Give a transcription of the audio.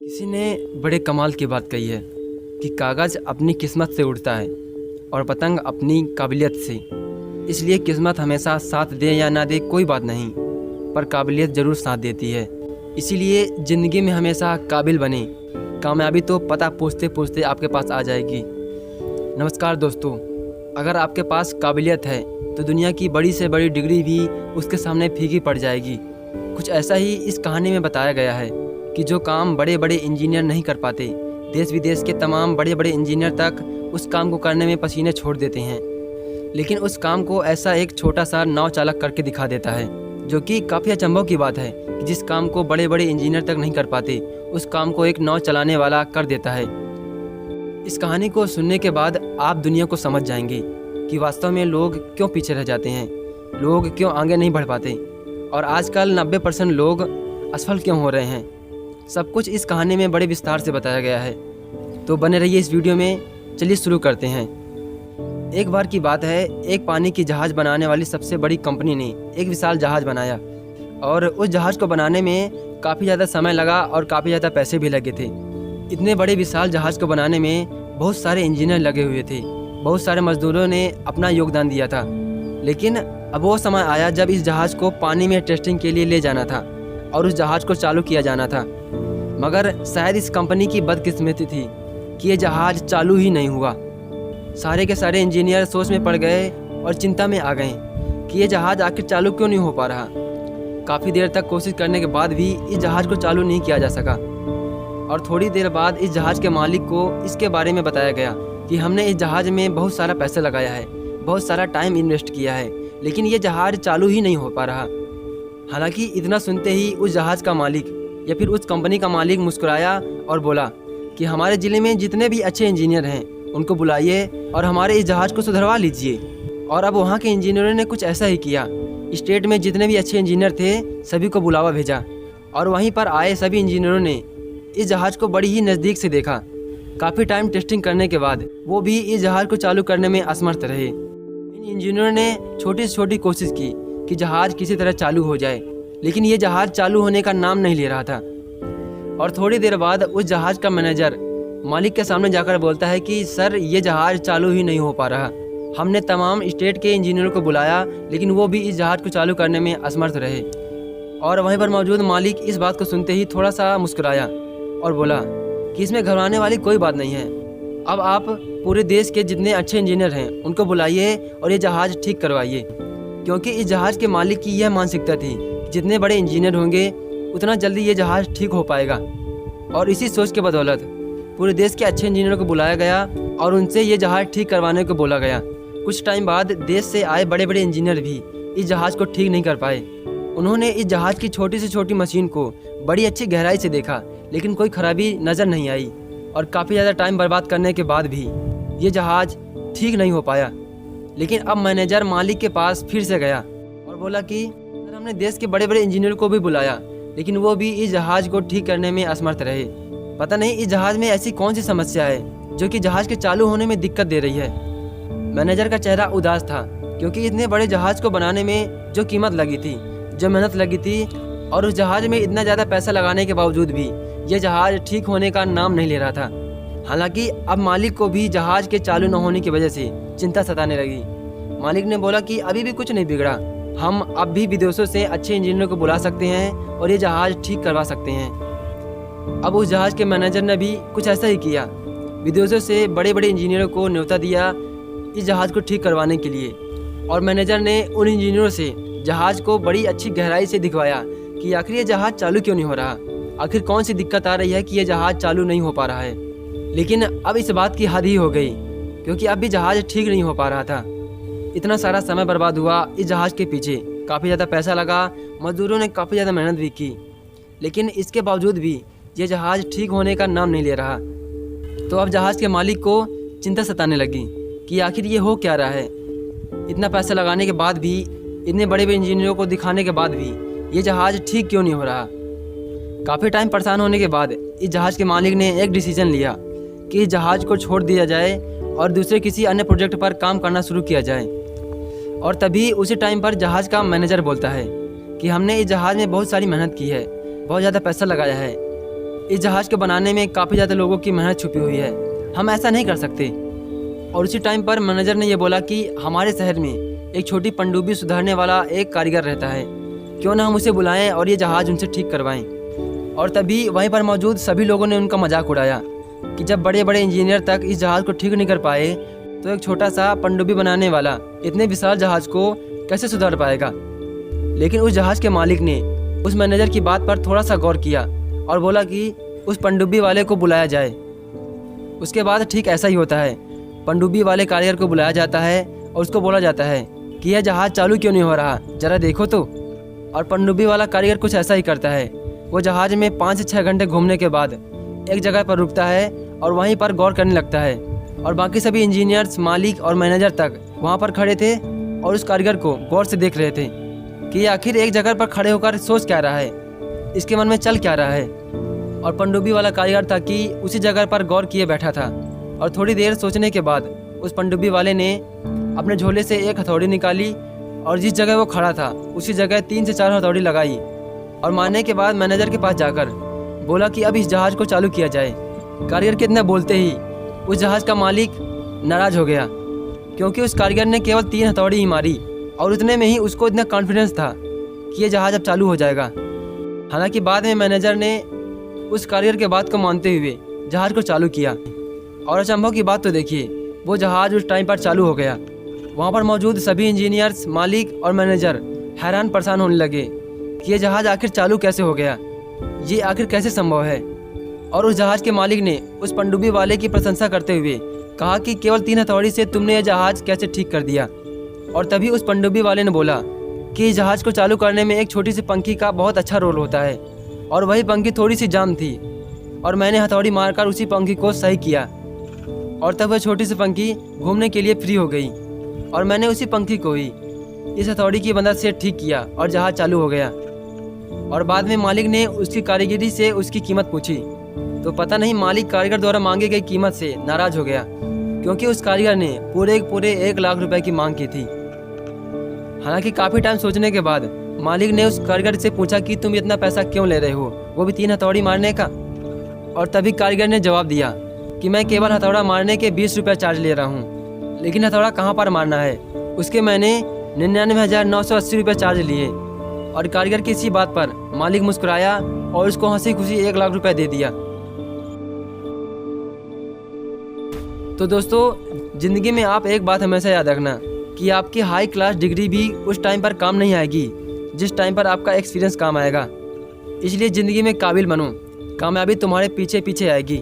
किसी ने बड़े कमाल की बात कही है कि कागज़ अपनी किस्मत से उड़ता है और पतंग अपनी काबिलियत से। इसलिए किस्मत हमेशा साथ दे या ना दे कोई बात नहीं, पर काबिलियत ज़रूर साथ देती है। इसीलिए ज़िंदगी में हमेशा काबिल बने, कामयाबी तो पता पूछते पूछते आपके पास आ जाएगी। नमस्कार दोस्तों, अगर आपके पास काबिलियत है तो दुनिया की बड़ी से बड़ी डिग्री भी उसके सामने फीकी पड़ जाएगी। कुछ ऐसा ही इस कहानी में बताया गया है कि जो काम बड़े बड़े इंजीनियर नहीं कर पाते, देश विदेश के तमाम बड़े बड़े इंजीनियर तक उस काम को करने में पसीने छोड़ देते हैं। लेकिन उस काम को ऐसा एक छोटा सा नाव चालक करके दिखा देता है, जो कि काफ़ी अचंभव की बात है कि जिस काम को बड़े बड़े इंजीनियर तक नहीं कर पाते, उस काम को एक नाव चलाने वाला कर देता है। इस कहानी को सुनने के बाद आप दुनिया को समझ जाएंगे कि वास्तव में लोग क्यों पीछे रह जाते हैं, लोग क्यों आगे नहीं बढ़ पाते और आजकल 90% लोग असफल क्यों हो रहे हैं। सब कुछ इस कहानी में बड़े विस्तार से बताया गया है, तो बने रहिए इस वीडियो में। चलिए शुरू करते हैं। एक बार की बात है, एक पानी की जहाज़ बनाने वाली सबसे बड़ी कंपनी ने एक विशाल जहाज़ बनाया और उस जहाज़ को बनाने में काफ़ी ज़्यादा समय लगा और काफ़ी ज़्यादा पैसे भी लगे थे। इतने बड़े विशाल जहाज़ को बनाने में बहुत सारे इंजीनियर लगे हुए थे, बहुत सारे मजदूरों ने अपना योगदान दिया था। लेकिन अब वो समय आया जब इस जहाज़ को पानी में टेस्टिंग के लिए ले जाना था और उस जहाज़ को चालू किया जाना था। मगर शायद इस कंपनी की बदकिस्मती थी कि ये जहाज़ चालू ही नहीं हुआ। सारे के सारे इंजीनियर सोच में पड़ गए और चिंता में आ गए कि ये जहाज़ आखिर चालू क्यों नहीं हो पा रहा। काफ़ी देर तक कोशिश करने के बाद भी इस जहाज़ को चालू नहीं किया जा सका। और थोड़ी देर बाद इस जहाज़ के मालिक को इसके बारे में बताया गया कि हमने इस जहाज़ में बहुत सारा पैसा लगाया है, बहुत सारा टाइम इन्वेस्ट किया है, लेकिन ये जहाज़ चालू ही नहीं हो पा रहा। हालांकि इतना सुनते ही उस जहाज़ का मालिक या फिर उस कंपनी का मालिक मुस्कुराया और बोला कि हमारे ज़िले में जितने भी अच्छे इंजीनियर हैं उनको बुलाइए और हमारे इस जहाज़ को सुधरवा लीजिए। और अब वहाँ के इंजीनियरों ने कुछ ऐसा ही किया। स्टेट में जितने भी अच्छे इंजीनियर थे सभी को बुलावा भेजा और वहीं पर आए सभी इंजीनियरों ने इस जहाज़ को बड़ी ही नज़दीक से देखा। काफ़ी टाइम टेस्टिंग करने के बाद वो भी इस जहाज़ को चालू करने में असमर्थ रहे। इन इंजीनियरों ने छोटी से छोटी कोशिश की कि जहाज़ किसी तरह चालू हो जाए, लेकिन ये जहाज़ चालू होने का नाम नहीं ले रहा था। और थोड़ी देर बाद उस जहाज़ का मैनेजर मालिक के सामने जाकर बोलता है कि सर, ये जहाज़ चालू ही नहीं हो पा रहा। हमने तमाम स्टेट के इंजीनियरों को बुलाया, लेकिन वो भी इस जहाज़ को चालू करने में असमर्थ रहे। और वहीं पर मौजूद मालिक इस बात को सुनते ही थोड़ा सा मुस्कुराया और बोला कि इसमें घबराने वाली कोई बात नहीं है। अब आप पूरे देश के जितने अच्छे इंजीनियर हैं उनको बुलाइए और ये जहाज़ ठीक करवाइए। क्योंकि इस जहाज़ के मालिक की यह मानसिकता थी कि जितने बड़े इंजीनियर होंगे उतना जल्दी ये जहाज़ ठीक हो पाएगा। और इसी सोच के बदौलत पूरे देश के अच्छे इंजीनियरों को बुलाया गया और उनसे ये जहाज़ ठीक करवाने को बोला गया। कुछ टाइम बाद देश से आए बड़े बड़े इंजीनियर भी इस जहाज़ को ठीक नहीं कर पाए। उन्होंने इस जहाज़ की छोटी से छोटी मशीन को बड़ी अच्छी गहराई से देखा, लेकिन कोई खराबी नज़र नहीं आई। और काफ़ी ज़्यादा टाइम बर्बाद करने के बाद भी ये जहाज़ ठीक नहीं हो पाया। लेकिन अब मैनेजर मालिक के पास फिर से गया और बोला कि सर, हमने देश के बड़े बड़े इंजीनियर को भी बुलाया, लेकिन वो भी इस जहाज़ को ठीक करने में असमर्थ रहे। पता नहीं इस जहाज़ में ऐसी कौन सी समस्या है जो कि जहाज़ के चालू होने में दिक्कत दे रही है। मैनेजर का चेहरा उदास था, क्योंकि इतने बड़े जहाज़ को बनाने में जो कीमत लगी थी, जो मेहनत लगी थी, और उस जहाज़ में इतना ज़्यादा पैसा लगाने के बावजूद भी ये जहाज़ ठीक होने का नाम नहीं ले रहा था। हालांकि अब मालिक को भी जहाज़ के चालू न होने की वजह से चिंता सताने लगी। मालिक ने बोला कि अभी भी कुछ नहीं बिगड़ा, हम अब भी विदेशों से अच्छे इंजीनियर को बुला सकते हैं और ये जहाज़ ठीक करवा सकते हैं। अब उस जहाज़ के मैनेजर ने भी कुछ ऐसा ही किया। विदेशों से बड़े बड़े इंजीनियरों को न्योता दिया इस जहाज़ को ठीक करवाने के लिए। और मैनेजर ने उन इंजीनियरों से जहाज़ को बड़ी अच्छी गहराई से दिखवाया कि आखिर ये जहाज़ चालू क्यों नहीं हो रहा, आखिर कौन सी दिक्कत आ रही है कि ये जहाज़ चालू नहीं हो पा रहा है। लेकिन अब इस बात की हद ही हो गई, क्योंकि अब भी जहाज़ ठीक नहीं हो पा रहा था। इतना सारा समय बर्बाद हुआ इस जहाज़ के पीछे, काफ़ी ज़्यादा पैसा लगा, मजदूरों ने काफ़ी ज़्यादा मेहनत भी की, लेकिन इसके बावजूद भी ये जहाज़ ठीक होने का नाम नहीं ले रहा। तो अब जहाज़ के मालिक को चिंता सताने लगी कि आखिर ये हो क्या रहा है। इतना पैसा लगाने के बाद भी, इतने बड़े बड़े इंजीनियरों को दिखाने के बाद भी ये जहाज़ ठीक क्यों नहीं हो रहा। काफ़ी टाइम परेशान होने के बाद इस जहाज़ के मालिक ने एक डिसीजन लिया कि इस जहाज़ को छोड़ दिया जाए और दूसरे किसी अन्य प्रोजेक्ट पर काम करना शुरू किया जाए। और तभी उसी टाइम पर जहाज़ का मैनेजर बोलता है कि हमने इस जहाज़ में बहुत सारी मेहनत की है, बहुत ज़्यादा पैसा लगाया है, इस जहाज़ को बनाने में काफ़ी ज़्यादा लोगों की मेहनत छुपी हुई है, हम ऐसा नहीं कर सकते। और उसी टाइम पर मैनेजर ने यह बोला कि हमारे शहर में एक छोटी पनडुब्बी सुधारने वाला एक कारीगर रहता है, क्यों ना हम उसे बुलाएं और ये जहाज़ उनसे ठीक करवाएं। और तभी वहीं पर मौजूद सभी लोगों ने उनका मजाक उड़ाया कि जब बड़े बड़े इंजीनियर तक इस जहाज़ को ठीक नहीं कर पाए तो एक छोटा सा पनडुब्बी बनाने वाला इतने विशाल जहाज़ को कैसे सुधार पाएगा। लेकिन उस जहाज़ के मालिक ने उस मैनेजर की बात पर थोड़ा सा गौर किया और बोला कि उस पनडुब्बी वाले को बुलाया जाए। उसके बाद ठीक ऐसा ही होता है, पनडुब्बी वाले कारीगर को बुलाया जाता है और उसको बोला जाता है कि यह जहाज़ चालू क्यों नहीं हो रहा, ज़रा देखो तो। और पनडुब्बी वाला कारीगर कुछ ऐसा ही करता है। वो जहाज़ में 5 से 6 घंटे घूमने के बाद एक जगह पर रुकता है और वहीं पर गौर करने लगता है। और बाकी सभी इंजीनियर्स, मालिक और मैनेजर तक वहाँ पर खड़े थे और उस कारीगर को गौर से देख रहे थे कि आखिर एक जगह पर खड़े होकर सोच क्या रहा है, इसके मन में चल क्या रहा है। और पनडुब्बी वाला कारीगर था कि उसी जगह पर गौर किए बैठा था। और थोड़ी देर सोचने के बाद उस पनडुब्बी वाले ने अपने झोले से एक हथौड़ी निकाली और जिस जगह वो खड़ा था उसी जगह 3 से 4 हथौड़ी लगाई। और मारने के बाद मैनेजर के पास जाकर बोला कि अब इस जहाज़ को चालू किया जाए। कारीगर के इतना बोलते ही उस जहाज़ का मालिक नाराज़ हो गया, क्योंकि उस कारीगर ने केवल 3 हथौड़ी ही मारी और उतने में ही उसको इतना कॉन्फिडेंस था कि ये जहाज़ अब चालू हो जाएगा। हालांकि बाद में मैनेजर ने उस कारीगर के बात को मानते हुए जहाज़ को चालू किया। और अचंभव की बात तो देखिए, वो जहाज़ उस टाइम पर चालू हो गया। वहाँ पर मौजूद सभी इंजीनियर्स, मालिक और मैनेजर हैरान परेशान होने लगे कि ये जहाज़ आखिर चालू कैसे हो गया, ये आखिर कैसे संभव है। और उस जहाज़ के मालिक ने उस पनडुब्बी वाले की प्रशंसा करते हुए कहा कि केवल 3 हथौड़ी से तुमने यह जहाज़ कैसे ठीक कर दिया। और तभी उस पनडुब्बी वाले ने बोला कि इस जहाज़ को चालू करने में एक छोटी सी पंखी का बहुत अच्छा रोल होता है, और वही पंखी थोड़ी सी जाम थी और मैंने हथौड़ी मारकर उसी पंखी को सही किया। और तब वह छोटी सी पंखी घूमने के लिए फ्री हो गई और मैंने उसी पंखी को ही इस हथौड़ी की मदद से ठीक किया और जहाज़ चालू हो गया। और बाद में मालिक ने उसकी कारीगरी से उसकी कीमत पूछी तो पता नहीं मालिक कारीगर द्वारा मांगी गई कीमत से नाराज़ हो गया, क्योंकि उस कारीगर ने पूरे 1 लाख रुपए की मांग की थी। हालांकि काफ़ी टाइम सोचने के बाद मालिक ने उस कारीगर से पूछा कि तुम इतना पैसा क्यों ले रहे हो, वो भी 3 हथौड़ी मारने का। और तभी कारीगर ने जवाब दिया कि मैं केवल हथौड़ा मारने के 20 रुपये चार्ज ले रहा हूँ, लेकिन हथौड़ा कहाँ पर मारना है उसके मैंने 99,980 रुपये चार्ज लिए। और कारीगर की इसी बात पर मालिक मुस्कुराया और उसको हंसी खुशी 1 लाख रुपए दे दिया। तो दोस्तों, ज़िंदगी में आप एक बात हमेशा याद रखना कि आपकी हाई क्लास डिग्री भी उस टाइम पर काम नहीं आएगी जिस टाइम पर आपका एक्सपीरियंस काम आएगा। इसलिए ज़िंदगी में काबिल बनो, कामयाबी तुम्हारे पीछे पीछे आएगी।